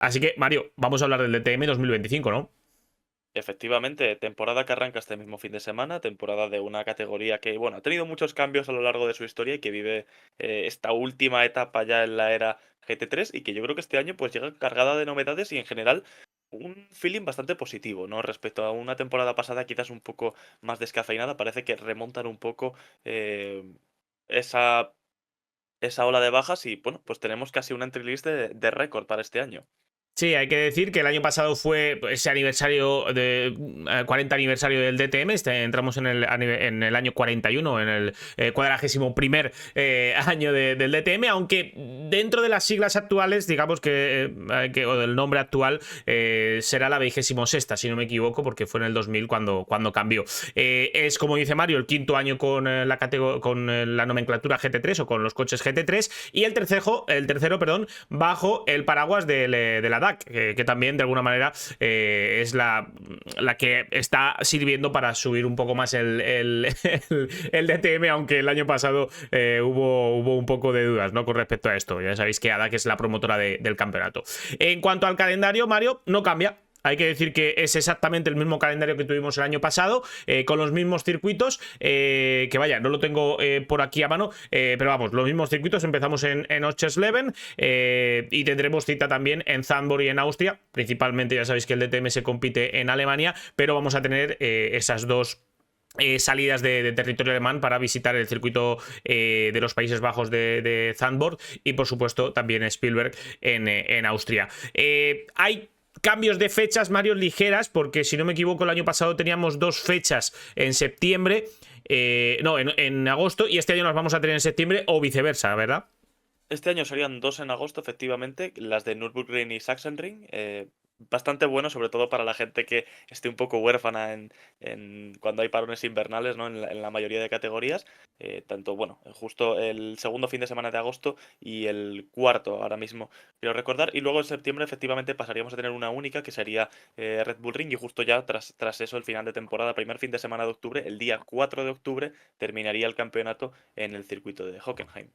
Así que, Mario, vamos a hablar del DTM 2025, ¿no? Efectivamente, temporada que arranca este mismo fin de semana, temporada de una categoría que, bueno, ha tenido muchos cambios a lo largo de su historia y que vive esta última etapa ya en la era GT3 y que yo creo que este año pues llega cargada de novedades y en general un feeling bastante positivo, ¿no? Respecto a una temporada pasada quizás un poco más descafeinada, parece que remontan un poco eh, esa, esa ola de bajas y, bueno, pues tenemos casi una entry list de récord para este año. Sí, hay que decir que el año pasado fue ese aniversario de 40 aniversario del DTM. Entramos en el año 41, en el 41º año del DTM, aunque dentro de las siglas actuales, digamos o del nombre actual, será la 26ª, si no me equivoco, porque fue en el 2000 cuando cambió. Es, como dice Mario, el quinto año con la nomenclatura GT3 o con los coches GT3, y el tercero, perdón, bajo el paraguas de la DAC, que también de alguna manera es la que está sirviendo para subir un poco más el DTM, aunque el año pasado hubo un poco de dudas, ¿no?, con respecto a esto. Ya sabéis que ADAC es la promotora del campeonato. En cuanto al calendario, Mario, no cambia. Hay que decir que es exactamente el mismo calendario que tuvimos el año pasado, con los mismos circuitos, que vaya, no lo tengo por aquí a mano, pero vamos, los mismos circuitos. Empezamos en Oschersleben, y tendremos cita también en Zandvoort y en Austria. Principalmente ya sabéis que el DTM se compite en Alemania, pero vamos a tener esas dos salidas de territorio alemán para visitar el circuito de los Países Bajos de Zandvoort, y por supuesto también Spielberg en Austria. Hay cambios de fechas, Mario, ligeras, porque si no me equivoco el año pasado teníamos dos fechas en septiembre, no, en agosto, y este año las vamos a tener en septiembre o viceversa, ¿verdad? Este año serían dos en agosto, efectivamente, las de Nürburgring y Sachsenring. Bastante bueno, sobre todo para la gente que esté un poco huérfana cuando hay parones invernales, ¿no? En la mayoría de categorías. Tanto, bueno, justo el segundo fin de semana de agosto y el cuarto ahora mismo, quiero recordar. Y luego en septiembre, efectivamente, pasaríamos a tener una única que sería Red Bull Ring. Y justo ya tras eso, el final de temporada, primer fin de semana de octubre, el día 4 de octubre, terminaría el campeonato en el circuito de Hockenheim.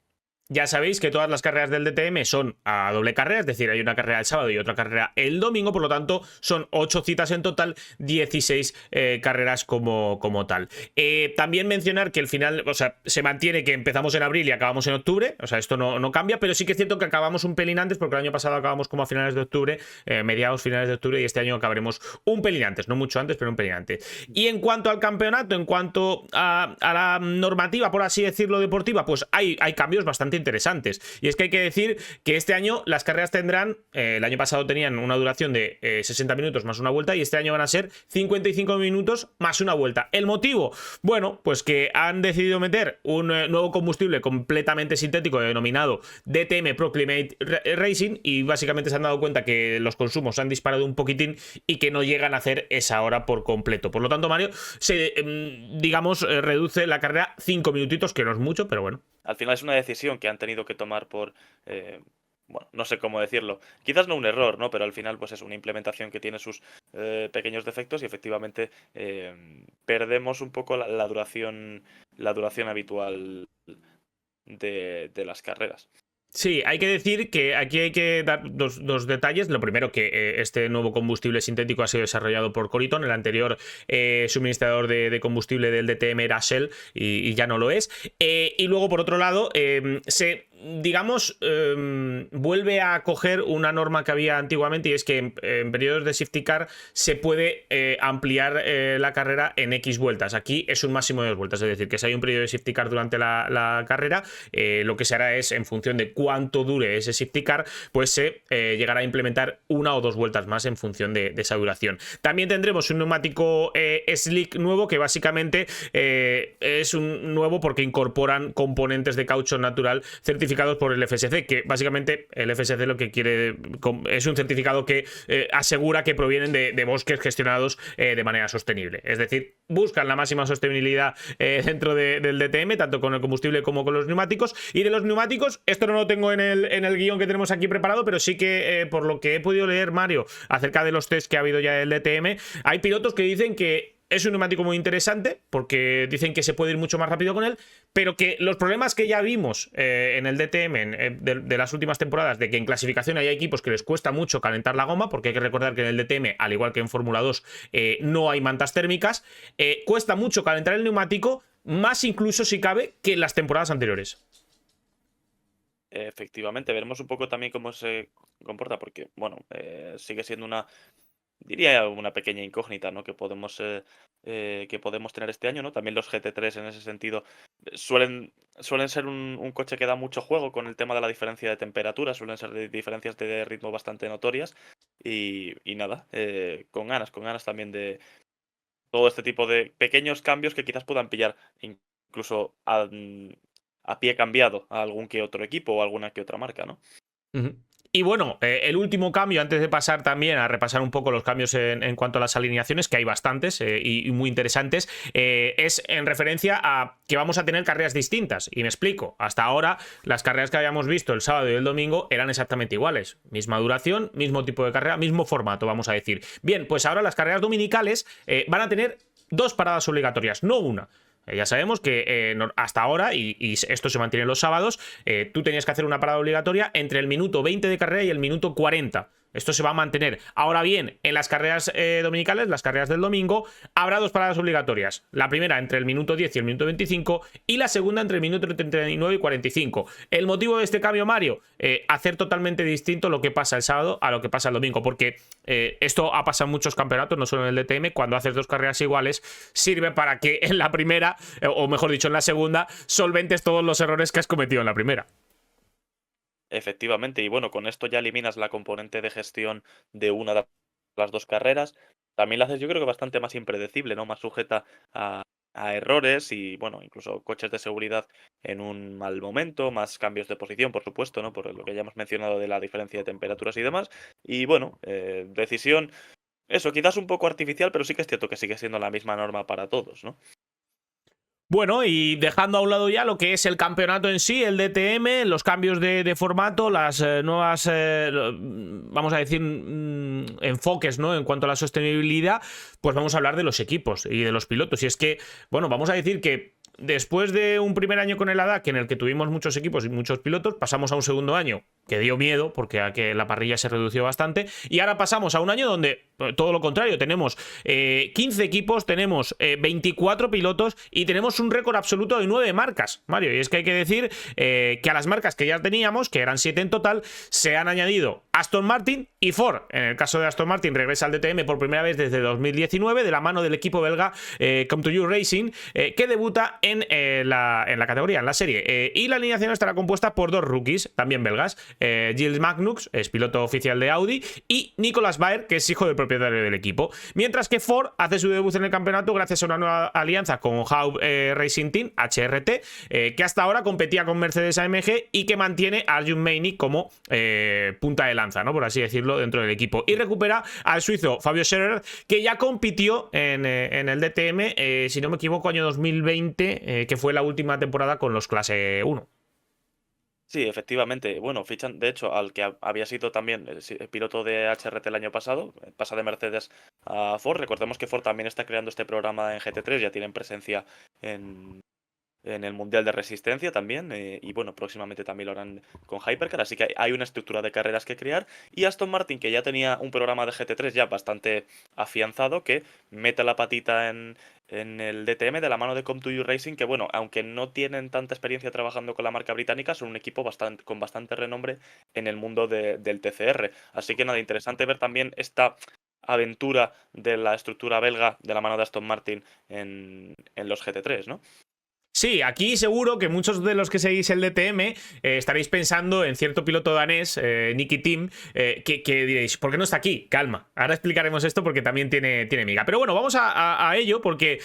Ya sabéis que todas las carreras del DTM son a doble carrera, es decir, hay una carrera el sábado y otra carrera el domingo, por lo tanto son 8 citas en total, 16 carreras como tal. También mencionar que el final, o sea, se mantiene que empezamos en abril y acabamos en octubre, o sea, esto no cambia, pero sí que es cierto que acabamos un pelín antes, porque el año pasado acabamos como a finales de octubre, mediados, finales de octubre, y este año acabaremos un pelín antes, no mucho antes, pero un pelín antes. Y en cuanto al campeonato, en cuanto a la normativa, por así decirlo, deportiva, pues hay cambios bastante interesantes. Y es que hay que decir que este año las carreras tendrán, el año pasado tenían una duración de 60 minutos más una vuelta, y este año van a ser 55 minutos más una vuelta. ¿El motivo? Bueno, pues que han decidido meter un nuevo combustible completamente sintético denominado DTM Pro Climate Racing, y básicamente se han dado cuenta que los consumos han disparado un poquitín y que no llegan a hacer esa hora por completo. Por lo tanto, Mario, digamos, reduce la carrera 5 minutitos, que no es mucho, pero bueno. Al final es una decisión que han tenido que tomar bueno, no sé cómo decirlo. Quizás no un error, ¿no? Pero al final, pues es una implementación que tiene sus pequeños defectos y efectivamente perdemos un poco la duración habitual de las carreras. Sí, hay que decir que aquí hay que dar dos detalles. Lo primero, que este nuevo combustible sintético ha sido desarrollado por Coriton. El anterior suministrador de combustible del DTM era Shell, y ya no lo es. Y luego, por otro lado, digamos, vuelve a coger una norma que había antiguamente, y es que en periodos de safety car se puede ampliar la carrera en X vueltas. Aquí es un máximo de 2 vueltas, es decir, que si hay un periodo de safety car durante la carrera, lo que se hará es, en función de cuánto dure ese safety car, pues se llegará a implementar 1 o 2 vueltas más en función de esa duración. También tendremos un neumático slick nuevo, que básicamente es un nuevo porque incorporan componentes de caucho natural certificados por el FSC, que básicamente el FSC lo que quiere es un certificado que asegura que provienen de bosques gestionados de manera sostenible. Es decir, buscan la máxima sostenibilidad dentro del DTM, tanto con el combustible como con los neumáticos. Y de los neumáticos, esto no lo tengo en el guión que tenemos aquí preparado, pero sí que por lo que he podido leer, Mario, acerca de los test que ha habido ya del DTM, hay pilotos que dicen que es un neumático muy interesante porque dicen que se puede ir mucho más rápido con él, pero que los problemas que ya vimos en el DTM de las últimas temporadas, de que en clasificación hay equipos que les cuesta mucho calentar la goma, porque hay que recordar que en el DTM, al igual que en Fórmula 2, no hay mantas térmicas, cuesta mucho calentar el neumático, más incluso si cabe que en las temporadas anteriores. Efectivamente, veremos un poco también cómo se comporta, porque, bueno, sigue siendo diría una pequeña incógnita, ¿no? Que podemos tener este año, ¿no? También los GT3 en ese sentido suelen ser un coche que da mucho juego con el tema de la diferencia de temperatura, suelen ser diferencias de ritmo bastante notorias y nada, con ganas también de todo este tipo de pequeños cambios que quizás puedan pillar incluso a pie cambiado a algún que otro equipo o alguna que otra marca, ¿no? Ujú. Y bueno, el último cambio, antes de pasar también a repasar un poco los cambios en cuanto a las alineaciones, que hay bastantes y muy interesantes, es en referencia a que vamos a tener carreras distintas. Y me explico, hasta ahora las carreras que habíamos visto el sábado y el domingo eran exactamente iguales. Misma duración, mismo tipo de carrera, mismo formato, vamos a decir. Bien, pues ahora las carreras dominicales van a tener 2 paradas obligatorias, no una. Ya sabemos que hasta ahora, y esto se mantiene los sábados, tú tenías que hacer una parada obligatoria entre el minuto 20 de carrera y el minuto 40. Esto se va a mantener. Ahora bien, en las carreras dominicales, las carreras del domingo, habrá 2 paradas obligatorias. La primera entre el minuto 10 y el minuto 25 y la segunda entre el minuto 39 y 45. El motivo de este cambio, Mario, hacer totalmente distinto lo que pasa el sábado a lo que pasa el domingo, porque esto ha pasado en muchos campeonatos, no solo en el DTM, cuando haces 2 carreras iguales, sirve para que en la primera, o mejor dicho, en la segunda, solventes todos los errores que has cometido en la primera. Efectivamente, y bueno, con esto ya eliminas la componente de gestión de una de las 2 carreras. También la haces, yo creo que bastante más impredecible, ¿no? Más sujeta a errores y, bueno, incluso coches de seguridad en un mal momento, más cambios de posición, por supuesto, ¿no? Por lo que ya hemos mencionado de la diferencia de temperaturas y demás. Y bueno, decisión, eso, quizás un poco artificial, pero sí que es cierto que sigue siendo la misma norma para todos, ¿no? Bueno, y dejando a un lado ya lo que es el campeonato en sí, el DTM, los cambios de formato, las nuevas, vamos a decir, enfoques, ¿no? En cuanto a la sostenibilidad, pues vamos a hablar de los equipos y de los pilotos. Y es que, bueno, vamos a decir que después de un primer año con el ADAC en el que tuvimos muchos equipos y muchos pilotos, pasamos a un segundo año que dio miedo porque a que la parrilla se redució bastante, y ahora pasamos a un año donde todo lo contrario, tenemos 15 equipos, tenemos 24 pilotos y tenemos un récord absoluto de 9 marcas, Mario. Y es que hay que decir que a las marcas que ya teníamos, que eran 7 en total, se han añadido Aston Martin y Ford. En el caso de Aston Martin, regresa al DTM por primera vez desde 2019 de la mano del equipo belga Come to You Racing, que debuta en la categoría, en la serie. Y la alineación estará compuesta por 2 rookies, también belgas. Gilles Magnus, es piloto oficial de Audi, y Nicolas Baer, que es hijo del propietario del equipo. Mientras que Ford hace su debut en el campeonato gracias a una nueva alianza con Hauve Racing Team, HRT, que hasta ahora competía con Mercedes AMG y que mantiene a Arjun Meinich como punta de lanza, ¿no? Por así decirlo, dentro del equipo. Y recupera al suizo Fabio Scherer, que ya compitió en el DTM, si no me equivoco, año 2020, que fue la última temporada con los clase 1. Sí, efectivamente. Bueno, fichan, de hecho, al que había sido también el piloto de HRT el año pasado, pasa de Mercedes a Ford. Recordemos que Ford también está creando este programa en GT3, ya tienen presencia en el Mundial de Resistencia también, y bueno, próximamente también lo harán con Hypercar, así que hay una estructura de carreras que crear, y Aston Martin, que ya tenía un programa de GT3 ya bastante afianzado, que mete la patita en el DTM de la mano de Come to You Racing, que bueno, aunque no tienen tanta experiencia trabajando con la marca británica, son un equipo con bastante renombre en el mundo del TCR, así que nada, interesante ver también esta aventura de la estructura belga de la mano de Aston Martin en los GT3, ¿no? Sí, aquí seguro que muchos de los que seguís el DTM estaréis pensando en cierto piloto danés, Nicky Tim, que diréis, ¿por qué no está aquí? Calma, ahora explicaremos esto porque también tiene miga. Pero bueno, vamos a ello porque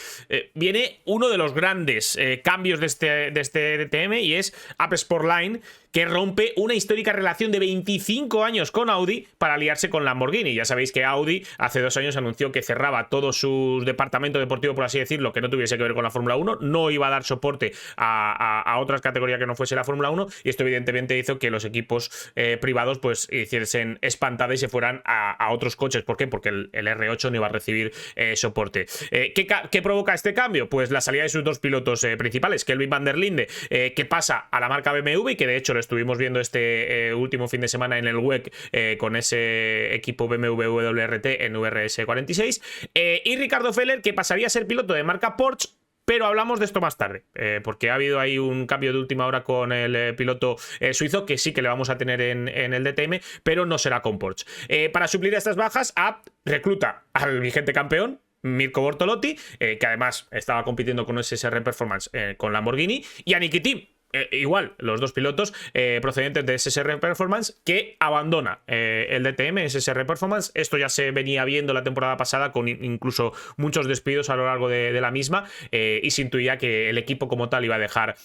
viene uno de los grandes cambios de este DTM, y es Up Sportline, que rompe una histórica relación de 25 años con Audi para aliarse con Lamborghini. Ya sabéis que Audi hace 2 años anunció que cerraba todo su departamento deportivo, por así decirlo, que no tuviese que ver con la Fórmula 1, no iba a dar soporte soporte a otras categorías que no fuese la Fórmula 1, y esto evidentemente hizo que los equipos privados pues hiciesen espantada y se fueran a otros coches. ¿Por qué? Porque el R8 no iba a recibir soporte. ¿Qué provoca este cambio? Pues la salida de sus dos pilotos principales, Kelvin van der Linde, que pasa a la marca BMW, y que de hecho lo estuvimos viendo este último fin de semana en el WEC con ese equipo BMW WRT en WRS 46, y Ricardo Feller, que pasaría a ser piloto de marca Porsche. Pero hablamos de esto más tarde, porque ha habido ahí un cambio de última hora con el piloto suizo, que sí que le vamos a tener en el DTM, pero no será con Porsche. Para suplir a estas bajas, Abt recluta al vigente campeón, Mirko Bortolotti, que además estaba compitiendo con SSR Performance con Lamborghini, y a Niki Team. Igual, los dos pilotos procedentes de SSR Performance, que abandona el DTM, SSR Performance. Esto ya se venía viendo la temporada pasada, con incluso muchos despidos a lo largo de la misma, y se intuía que el equipo como tal iba a dejar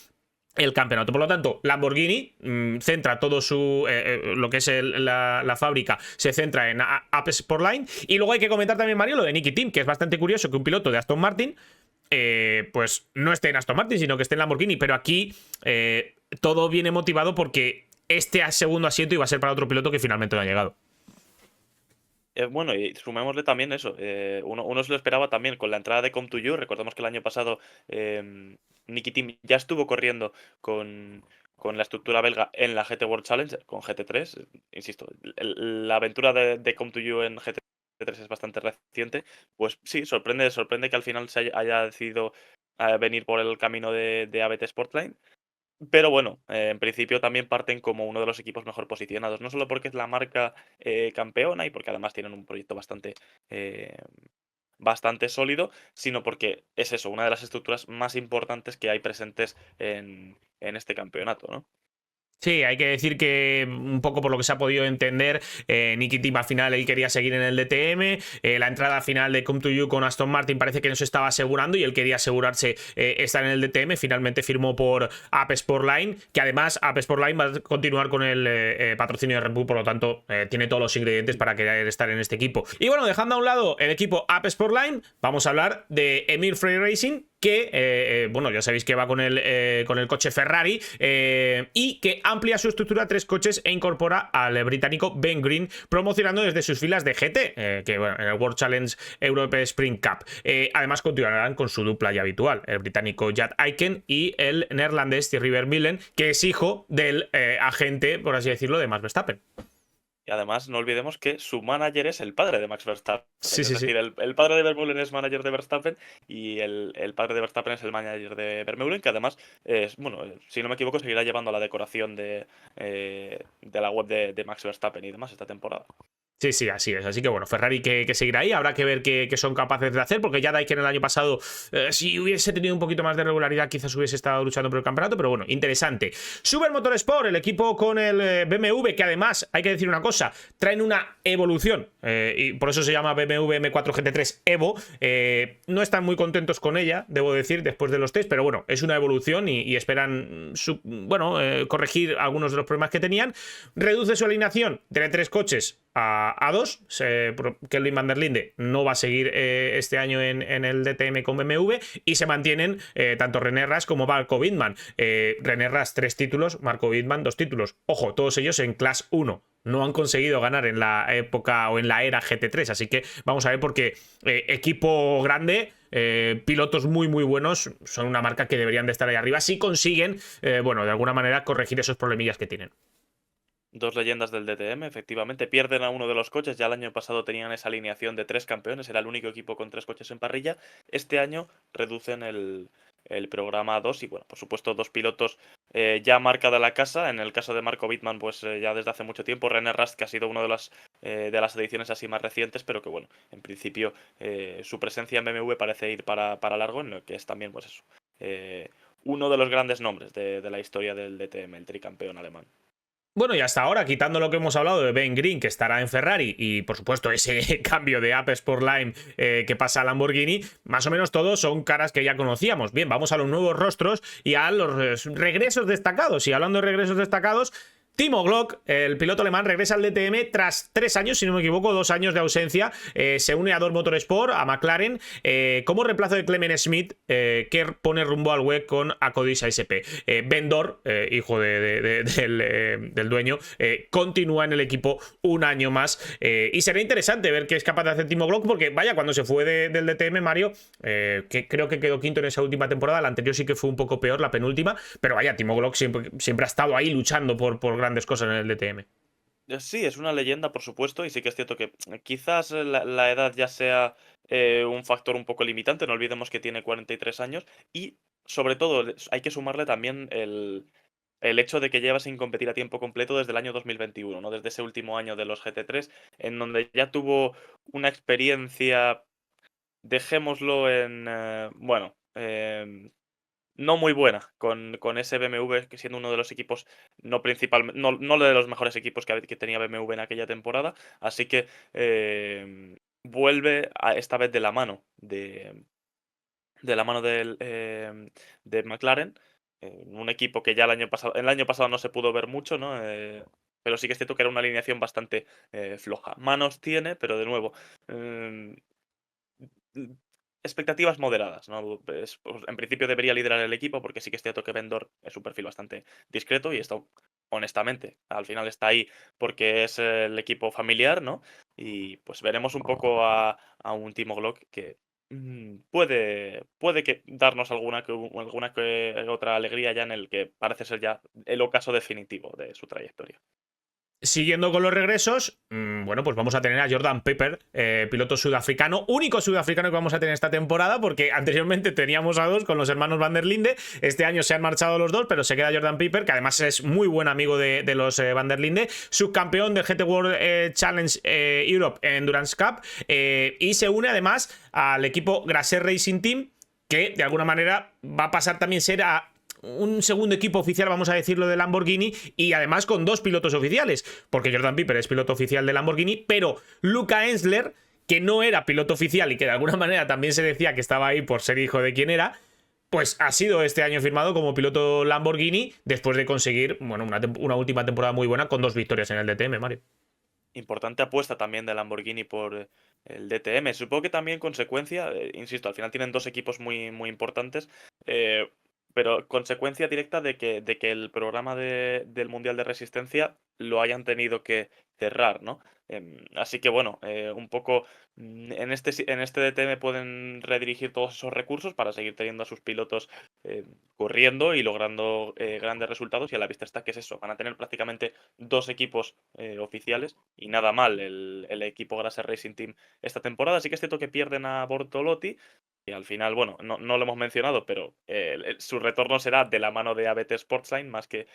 el campeonato. Por lo tanto, Lamborghini centra todo su lo que es la fábrica, se centra en Ape Sportline. Y luego hay que comentar también, Mario, lo de Niki Team, que es bastante curioso que un piloto de Aston Martin pues no esté en Aston Martin, sino que esté en Lamborghini. Pero aquí todo viene motivado porque este segundo asiento iba a ser para otro piloto que finalmente no ha llegado. Bueno, y sumémosle también eso. Uno se lo esperaba también con la entrada de Come2U. Recordemos que el año pasado Niki Team ya estuvo corriendo con la estructura belga en la GT World Challenge, con GT3. Insisto, la aventura de Come2U en GT3 es bastante reciente. Pues sí, sorprende que al final se haya decidido venir por el camino de ABT Sportline. Pero bueno, en principio también parten como uno de los equipos mejor posicionados, no solo porque es la marca campeona y porque además tienen un proyecto bastante sólido, sino porque es eso, una de las estructuras más importantes que hay presentes en este campeonato, ¿no? Sí, hay que decir que un poco por lo que se ha podido entender, Niki Team al final él quería seguir en el DTM, la entrada final de Come2U con Aston Martin parece que no se estaba asegurando y él quería asegurarse estar en el DTM. Finalmente firmó por Ape Sportline, que además Ape Sportline va a continuar con el patrocinio de Red Bull, por lo tanto tiene todos los ingredientes para querer estar en este equipo. Y bueno, dejando a un lado el equipo Ape Sportline, vamos a hablar de Emir Frey Racing, que, bueno, ya sabéis que va con el coche Ferrari, y que amplia su estructura a 3 coches e incorpora al británico Ben Green, promocionando desde sus filas de GT, que bueno, en el World Challenge Europe Sprint Cup. Además continuarán con su dupla ya habitual, el británico Jad Aiken y el neerlandés Thierry Vermeulen, que es hijo del agente, por así decirlo, de Max Verstappen. Y además no olvidemos que su manager es el padre de Max Verstappen. Sí, es decir, el padre de Vermeulen es manager de Verstappen y el padre de Verstappen es el manager de Vermeulen, que además, bueno, si no me equivoco, seguirá llevando la decoración de la web de Max Verstappen y demás esta temporada. Sí, sí, así es. Así que bueno, Ferrari que seguirá ahí. Habrá que ver qué son capaces de hacer, porque ya Daikin el año pasado, si hubiese tenido un poquito más de regularidad, quizás hubiese estado luchando por el campeonato. Pero bueno, interesante. Super Motorsport, el equipo con el BMW, que además, hay que decir una cosa, traen una evolución, y por eso se llama BMW M4 GT3 Evo. No están muy contentos con ella, debo decir, después de los test, pero bueno, es una evolución y esperan corregir algunos de los problemas que tenían. Reduce su alineación de 3 coches a 2. Kelvin van der Linde no va a seguir este año en el DTM con BMW, y se mantienen tanto René Rast como Marco Wittmann. René Rast 3 títulos, Marco Wittmann 2 títulos. Ojo, todos ellos en Class 1. No han conseguido ganar en la época o en la era GT3, así que vamos a ver, porque equipo grande, pilotos muy muy buenos, son una marca que deberían de estar ahí arriba si consiguen, bueno, de alguna manera corregir esos problemillas que tienen. Dos leyendas del DTM, efectivamente, pierden a uno de los coches. Ya el año pasado tenían esa alineación de 3 campeones, era el único equipo con 3 coches en parrilla. Este año reducen el programa a 2 y, bueno, por supuesto, 2 pilotos ya marca de la casa. En el caso de Marco Wittmann, pues ya desde hace mucho tiempo. René Rast, que ha sido uno de las ediciones así más recientes, pero que, bueno, en principio su presencia en BMW parece ir para largo, en lo que es también, pues eso, uno de los grandes nombres de la historia del DTM, el tricampeón alemán. Bueno, y hasta ahora, quitando lo que hemos hablado de Ben Green, que estará en Ferrari, y por supuesto ese cambio de Ape Sportline que pasa a Lamborghini, más o menos todos son caras que ya conocíamos. Bien, vamos a los nuevos rostros y a los regresos destacados. Y hablando de regresos destacados, Timo Glock, el piloto alemán, regresa al DTM tras 3 años, si no me equivoco, 2 años de ausencia. Se une a Dor Motorsport, a McLaren, como reemplazo de Clement Smith, que pone rumbo al WEC con Acodis ASP. Ben Dor, hijo del dueño, continúa en el equipo un año más. Y será interesante ver qué es capaz de hacer Timo Glock, porque vaya, cuando se fue del DTM, Mario, que creo que quedó quinto en esa última temporada. La anterior sí que fue un poco peor, la penúltima. Pero vaya, Timo Glock siempre ha estado ahí luchando por grandes cosas en el DTM. Sí, es una leyenda, por supuesto, y sí que es cierto que quizás la edad ya sea un factor un poco limitante, no olvidemos que tiene 43 años, y sobre todo hay que sumarle también el hecho de que lleva sin competir a tiempo completo desde el año 2021, ¿no? Desde ese último año de los GT3, en donde ya tuvo una experiencia, dejémoslo en, bueno, no muy buena con ese BMW, que siendo uno de los equipos, no principal, no de los mejores equipos que tenía BMW en aquella temporada. Así que vuelve esta vez de la mano de McLaren, un equipo que ya el año pasado no se pudo ver mucho, ¿no? Pero sí que es cierto que era una alineación bastante floja. Manos tiene, pero de nuevo, em, expectativas moderadas, ¿no? Pues, en principio debería liderar el equipo, porque sí que es cierto que Vendor es un perfil bastante discreto y esto, honestamente, al final está ahí porque es el equipo familiar, ¿no? Y pues veremos un poco a un Timo Glock que puede que darnos alguna que otra alegría ya en el que parece ser ya el ocaso definitivo de su trayectoria. Siguiendo con los regresos, bueno, pues vamos a tener a Jordan Pepper, piloto sudafricano, único sudafricano que vamos a tener esta temporada, porque anteriormente teníamos a dos con los hermanos Van der Linde. Este año se han marchado los dos, pero se queda Jordan Pepper, que además es muy buen amigo de los Van der Linde, subcampeón del GT World Challenge Europe Endurance Cup, y se une además al equipo Grasser Racing Team, que de alguna manera va a pasar también a ser un segundo equipo oficial, vamos a decirlo, de Lamborghini, y además con 2 pilotos oficiales, porque Jordan Piper es piloto oficial de Lamborghini, pero Luca Ensler, que no era piloto oficial y que de alguna manera también se decía que estaba ahí por ser hijo de quien era, pues ha sido este año firmado como piloto Lamborghini después de conseguir, bueno, una última temporada muy buena con 2 victorias en el DTM, Mario. Importante apuesta también de Lamborghini por el DTM. Supongo que también consecuencia, insisto, al final tienen dos equipos muy, muy importantes, eh, pero consecuencia directa de que el programa del Mundial de Resistencia lo hayan tenido que cerrar, ¿no? Así que bueno, un poco en este DTM pueden redirigir todos esos recursos para seguir teniendo a sus pilotos corriendo y logrando grandes resultados, y a la vista está que es eso, van a tener prácticamente dos equipos oficiales y nada mal el equipo Grasser Racing Team esta temporada. Sí que es cierto que pierden a Bortolotti, y al final, bueno, no lo hemos mencionado, pero su retorno será de la mano de ABT Sportsline más que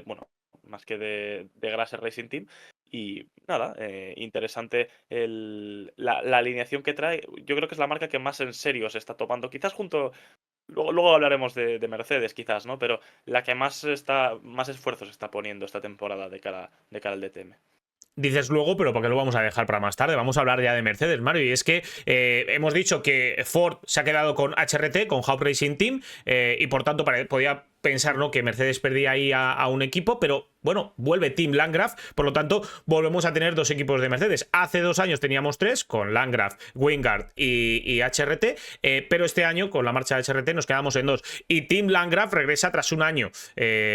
bueno, más que de Grasser Racing Team. Y nada, interesante la alineación que trae. Yo creo que es la marca que más en serio se está tomando, quizás junto. Luego hablaremos de Mercedes, quizás, ¿no? Pero la que más esfuerzos está poniendo esta temporada de cara al DTM. Dices luego, pero porque lo vamos a dejar para más tarde. Vamos a hablar ya de Mercedes, Mario. Y es que hemos dicho que Ford se ha quedado con HRT, con Haupt Racing Team, y por tanto podía pensar, ¿no?, que Mercedes perdía ahí a un equipo, pero bueno, vuelve Team Landgraf, por lo tanto volvemos a tener 2 equipos de Mercedes. Hace 2 años teníamos 3 con Landgraf, Wingard y HRT, pero este año con la marcha de HRT nos quedamos en 2. Y Team Landgraf regresa tras un año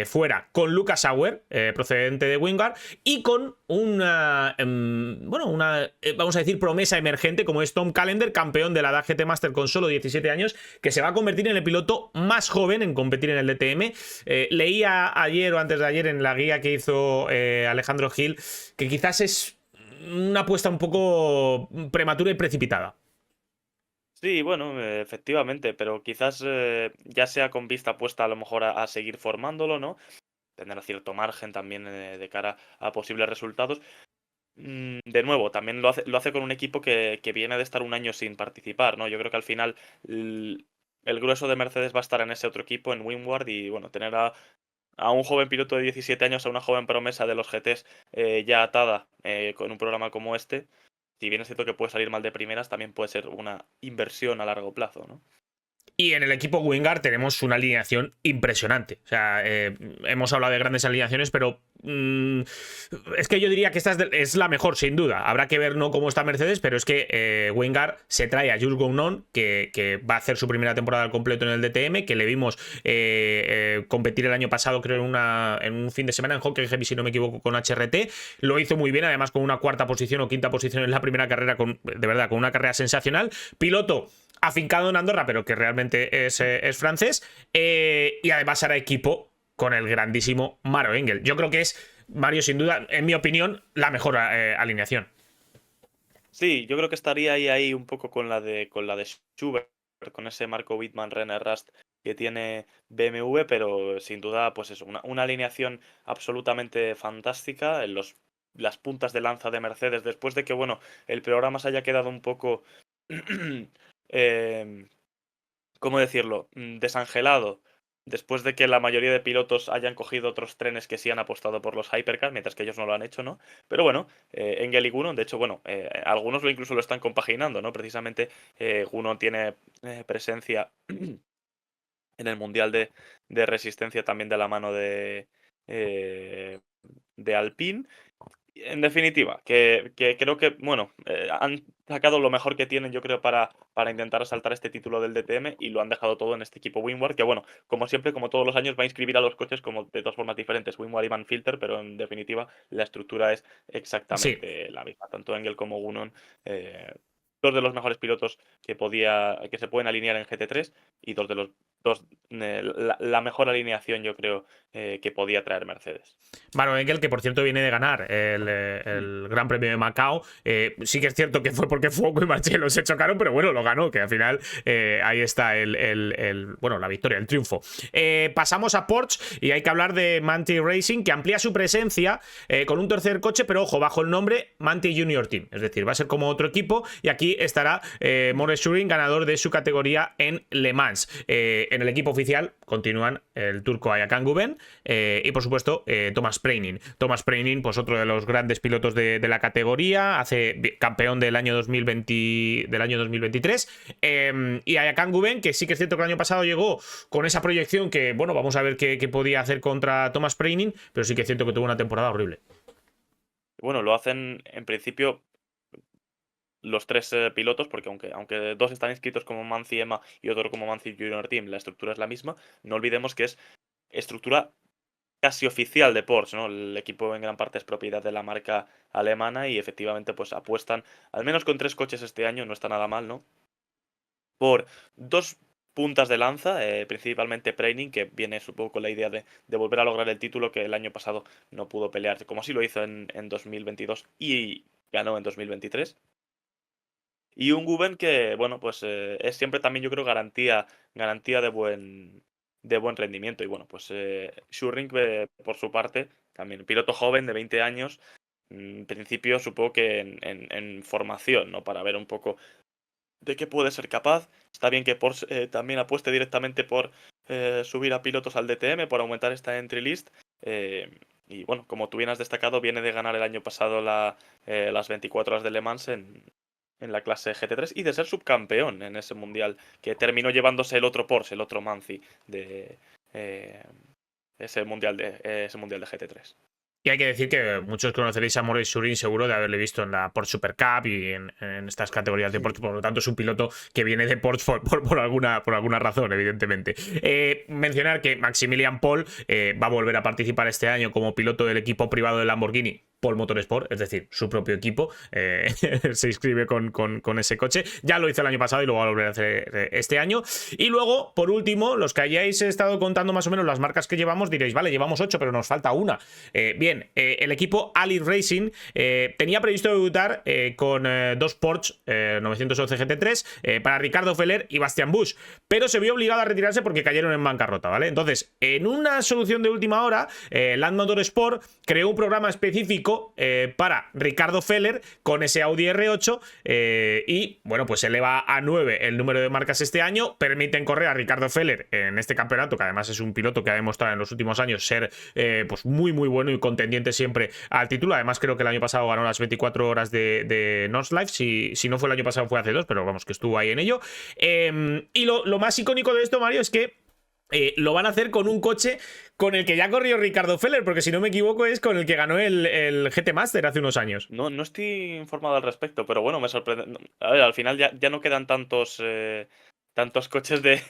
fuera con Lucas Sauer, procedente de Wingard, y con una vamos a decir, promesa emergente como es Tom Callender, campeón de la DAG GT Master con solo 17 años, que se va a convertir en el piloto más joven en competir en el DTM. Leía ayer o antes de ayer en la guía que hizo Alejandro Gil que quizás es una apuesta un poco prematura y precipitada. Sí, bueno, efectivamente, pero quizás ya sea con vista puesta a lo mejor a seguir formándolo, ¿no? Tener cierto margen también de cara a posibles resultados. De nuevo, también lo hace con un equipo que viene de estar un año sin participar, ¿no? Yo creo que al final el grueso de Mercedes va a estar en ese otro equipo, en Wingward, y bueno, tener a un joven piloto de 17 años, a una joven promesa de los GTs ya atada con un programa como este, si bien es cierto que puede salir mal de primeras, también puede ser una inversión a largo plazo, ¿no? Y en el equipo Wingard tenemos una alineación impresionante. O sea, hemos hablado de grandes alineaciones, pero es que yo diría que esta es la mejor, sin duda. Habrá que ver no cómo está Mercedes, pero es que Wingard se trae a Jules Gounon, que va a hacer su primera temporada al completo en el DTM, que le vimos competir el año pasado, creo, en un fin de semana en Hockey Heavy, si no me equivoco, con HRT. Lo hizo muy bien, además con una cuarta posición o quinta posición en la primera carrera, de verdad, con una carrera sensacional. Piloto afincado en Andorra, pero que realmente es francés, y además hará equipo con el grandísimo Maro Engel. Yo creo que es, Mario, sin duda, en mi opinión, la mejor alineación. Sí, yo creo que estaría ahí un poco con la de Schubert, con ese Marco Wittmann, René Rast que tiene BMW, pero sin duda, pues eso, una alineación absolutamente fantástica en las puntas de lanza de Mercedes, después de que, bueno, el programa se haya quedado un poco, em, ¿cómo decirlo?, desangelado, después de que la mayoría de pilotos hayan cogido otros trenes que sí han apostado por los hypercars, mientras que ellos no lo han hecho, ¿no? Pero bueno, Engel y Gunon, de hecho, bueno, algunos incluso lo están compaginando, ¿no? Precisamente Gunon tiene presencia en el Mundial de Resistencia también de la mano de Alpine. En definitiva, que creo que, bueno, han sacado lo mejor que tienen, yo creo, para intentar asaltar este título del DTM y lo han dejado todo en este equipo Winward, que, bueno, como siempre, como todos los años, va a inscribir a los coches como de dos formas diferentes, Winward y Van Filter, pero en definitiva la estructura es Sí. exactamente la misma. Tanto Engel como Gunon, dos de los mejores pilotos que se pueden alinear en GT3 y la mejor alineación, yo creo, que podía traer Mercedes. Maro Engel, que por cierto viene de ganar el Gran Premio de Macao. Sí que es cierto que fue porque Fuoco y Marcello se chocaron, pero bueno, lo ganó, que al final ahí está bueno, la victoria, el triunfo. Pasamos a Porsche y hay que hablar de Manthey Racing, que amplía su presencia con un tercer coche, pero ojo, bajo el nombre Manthey Junior Team. Es decir, va a ser como otro equipo y aquí estará Maurice Schuring, ganador de su categoría en Le Mans. En el equipo oficial continúan el turco Ayhan Guven y por supuesto Thomas Preining. Thomas Preining, pues otro de los grandes pilotos de la categoría, campeón del año 2023. Y Ayhan Guven, que sí que es cierto que el año pasado llegó con esa proyección que, bueno, vamos a ver qué podía hacer contra Thomas Preining, pero sí que es cierto que tuvo una temporada horrible. Bueno, lo hacen en principio los tres pilotos, porque aunque dos están inscritos como Manthey EMA y otro como Manthey Junior Team, la estructura es la misma. No olvidemos que es estructura casi oficial de Porsche, ¿no? El equipo en gran parte es propiedad de la marca alemana y efectivamente pues apuestan, al menos con 3 coches este año, no está nada mal, ¿no? Por dos puntas de lanza, principalmente Preining, que viene supongo con la idea de volver a lograr el título que el año pasado no pudo pelear, como sí lo hizo en 2022 y ganó en 2023. Y un Guben que, bueno, pues es siempre también, yo creo, garantía de buen rendimiento. Y bueno, pues Schurring, por su parte, también piloto joven de 20 años, en principio supongo que en formación, ¿no? Para ver un poco de qué puede ser capaz. Está bien que Porsche también apueste directamente por subir a pilotos al DTM, por aumentar esta entry list. Y bueno, como tú bien has destacado, viene de ganar el año pasado las 24 horas de Le Mans en la clase GT3 y de ser subcampeón en ese mundial, que terminó llevándose el otro Porsche, el otro Manthey de ese mundial de GT3. Y hay que decir que muchos conoceréis a Maurice Schuring seguro de haberle visto en la Porsche Super Cup y en estas categorías de Porsche. Por lo tanto, es un piloto que viene de Porsche por alguna razón, evidentemente. Mencionar que Maximilian Paul va a volver a participar este año como piloto del equipo privado de Lamborghini, Paul Motorsport, es decir, su propio equipo, se inscribe con ese coche. Ya lo hizo el año pasado y lo va a volver a hacer este año. Y luego, por último, los que hayáis estado contando más o menos las marcas que llevamos, diréis, vale, llevamos 8, pero nos falta una. Bien, el equipo Ali Racing tenía previsto debutar con dos Porsche 911 GT3 para Ricardo Feller y Bastian Busch, pero se vio obligado a retirarse porque cayeron en bancarrota, ¿vale? Entonces, en una solución de última hora, Land Motorsport creó un programa específico icónico para Ricardo Feller con ese Audi R8 y bueno, pues eleva a 9 el número de marcas este año, permiten correr a Ricardo Feller en este campeonato, que además es un piloto que ha demostrado en los últimos años ser pues muy bueno y contendiente siempre al título. Además creo que el año pasado ganó las 24 horas de Nordschleife, si no fue el año pasado fue hace 2, pero vamos, que estuvo ahí en ello. Y lo más icónico de esto, Mario, es que lo van a hacer con un coche con el que ya corrió Ricardo Feller, porque si no me equivoco es con el que ganó el GT Master hace unos años. No estoy informado al respecto, pero bueno, me sorprende. A ver, al final ya no quedan tantos coches de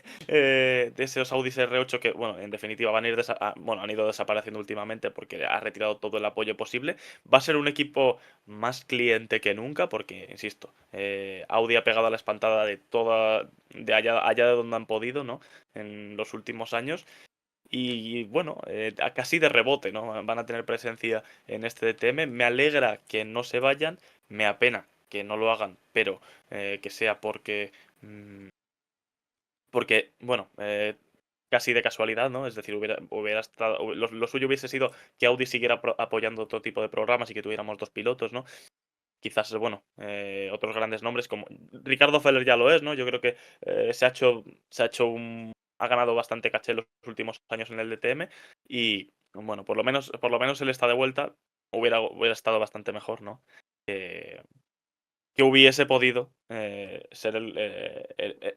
esos Audi R8 que, bueno, en definitiva van a ir han ido desapareciendo últimamente porque ha retirado todo el apoyo posible. Va a ser un equipo más cliente que nunca porque, insisto, Audi ha pegado a la espantada de allá de donde han podido, ¿no? En los últimos años. Y bueno, casi de rebote, ¿no? Van a tener presencia en este DTM. Me alegra que no se vayan, me apena que no lo hagan, pero que sea porque bueno, casi de casualidad, ¿no? Es decir, hubiera estado, lo suyo hubiese sido que Audi siguiera apoyando otro tipo de programas y que tuviéramos dos pilotos, ¿no? Quizás, bueno, otros grandes nombres como Ricardo Feller ya lo es, ¿no? Yo creo que ha ganado bastante caché en los últimos años en el DTM y, bueno, por lo menos él está de vuelta. Hubiera estado bastante mejor, ¿no? Que hubiese podido ser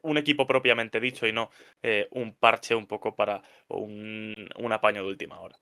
un equipo propiamente dicho y no un parche un poco para un apaño de última hora.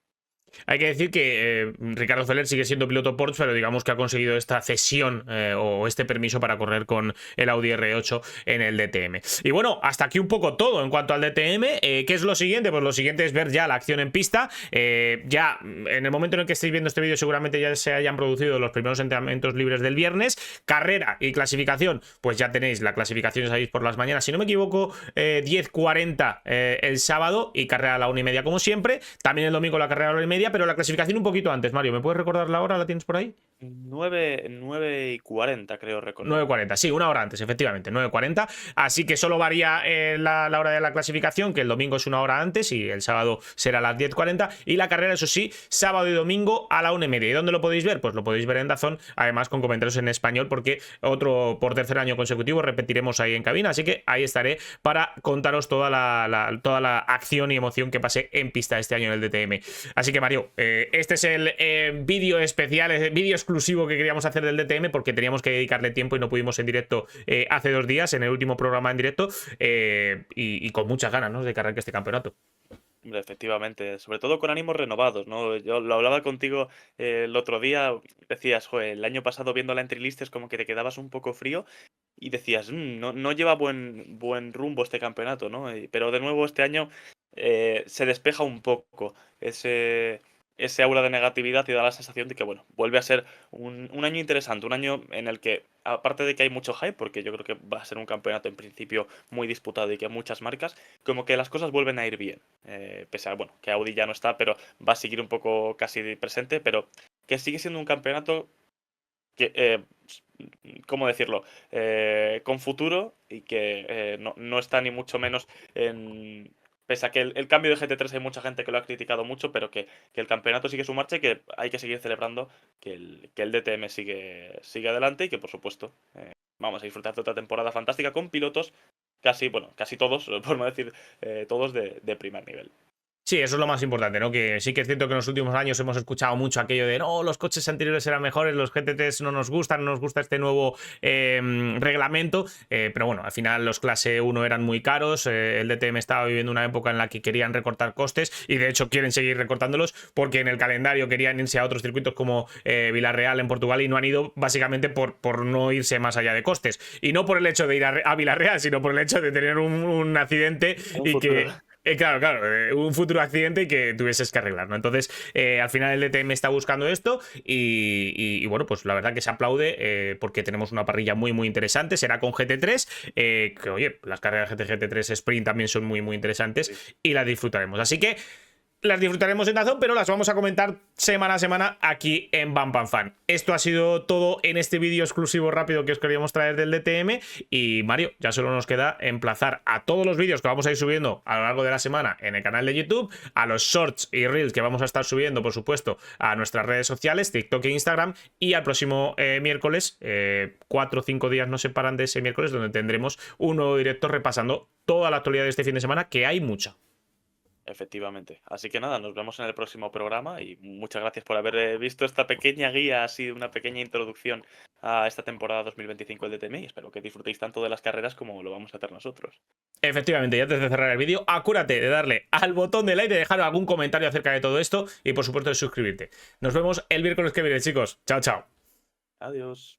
Hay que decir que Ricardo Feller sigue siendo piloto Porsche, pero digamos que ha conseguido esta cesión o este permiso para correr con el Audi R8 en el DTM. Y bueno, hasta aquí un poco todo en cuanto al DTM. ¿Qué es lo siguiente? Pues lo siguiente es ver ya la acción en pista. Ya en el momento en el que estéis viendo este vídeo seguramente ya se hayan producido los primeros entrenamientos libres del viernes. Carrera y clasificación, pues ya tenéis la clasificación, sabéis, por las mañanas. Si no me equivoco, 10:40 el sábado y carrera a la 1:30 como siempre. También el domingo la carrera a la 1:30. Pero la clasificación un poquito antes, Mario. ¿Me puedes recordar la hora? ¿La tienes por ahí? 9:40, creo recordar. 9:40, sí, una hora antes, efectivamente, 9:40. Así que solo varía la hora de la clasificación, que el domingo es una hora antes y el sábado será a las 10:40. Y la carrera, eso sí, sábado y domingo a la 1:30. ¿Y dónde lo podéis ver? Pues lo podéis ver en DAZN, además con comentarios en español, porque por tercer año consecutivo repetiremos ahí en cabina. Así que ahí estaré para contaros toda la acción y emoción que pasé en pista este año en el DTM. Así que, Mario, este es el vídeo especial, el vídeo exclusivo que queríamos hacer del DTM porque teníamos que dedicarle tiempo y no pudimos en directo hace 2 días, en el último programa en directo, y con muchas ganas, ¿no?, de que arranque este campeonato. Efectivamente, sobre todo con ánimos renovados, ¿no? Yo lo hablaba contigo el otro día, decías, joder, el año pasado viendo la Entry-List es como que te quedabas un poco frío y decías, no lleva buen rumbo este campeonato, ¿no? Pero de nuevo este año se despeja un poco ese aura de negatividad y da la sensación de que, bueno, vuelve a ser un año interesante, un año en el que, aparte de que hay mucho hype, porque yo creo que va a ser un campeonato en principio muy disputado y que hay muchas marcas, como que las cosas vuelven a ir bien. Pese a, bueno, que Audi ya no está, pero va a seguir un poco casi presente, pero que sigue siendo un campeonato que, ¿cómo decirlo?, con futuro y que no está ni mucho menos en... Pese a que el cambio de GT3 hay mucha gente que lo ha criticado mucho, pero que el campeonato sigue su marcha y que hay que seguir celebrando que el DTM sigue adelante y que, por supuesto, vamos a disfrutar de otra temporada fantástica con pilotos casi todos, por no decir todos, de primer nivel. Sí, eso es lo más importante, ¿no? Que sí que es cierto que en los últimos años hemos escuchado mucho aquello de no, los coches anteriores eran mejores, los GT3 no nos gustan, no nos gusta este nuevo reglamento, pero bueno, al final los clase 1 eran muy caros, el DTM estaba viviendo una época en la que querían recortar costes y de hecho quieren seguir recortándolos porque en el calendario querían irse a otros circuitos como Villarreal en Portugal y no han ido básicamente por no irse más allá de costes. Y no por el hecho de ir a Villarreal, sino por el hecho de tener un accidente y que... Claro, un futuro accidente y que tuvieses que arreglar, ¿no? Entonces, al final el DTM está buscando esto y bueno, pues la verdad que se aplaude porque tenemos una parrilla muy interesante. Será con GT3, que oye, las carreras GT3 Sprint también son muy interesantes y las disfrutaremos. Así que las disfrutaremos en Dazón, pero las vamos a comentar semana a semana aquí en Bam Bam Fan. Esto ha sido todo en este vídeo exclusivo rápido que os queríamos traer del DTM. Y Mario, ya solo nos queda emplazar a todos los vídeos que vamos a ir subiendo a lo largo de la semana en el canal de YouTube, a los shorts y reels que vamos a estar subiendo, por supuesto, a nuestras redes sociales, TikTok e Instagram, y al próximo miércoles, 4 o 5 días nos separan de ese miércoles, donde tendremos un nuevo directo repasando toda la actualidad de este fin de semana, que hay mucha. Efectivamente. Así que nada, nos vemos en el próximo programa y muchas gracias por haber visto esta pequeña guía, así una pequeña introducción a esta temporada 2025 del DTM y espero que disfrutéis tanto de las carreras como lo vamos a hacer nosotros. Efectivamente, y antes de cerrar el vídeo, acuérdate de darle al botón de like, de dejar algún comentario acerca de todo esto y por supuesto de suscribirte. Nos vemos el miércoles que viene, chicos. Chao, chao. Adiós.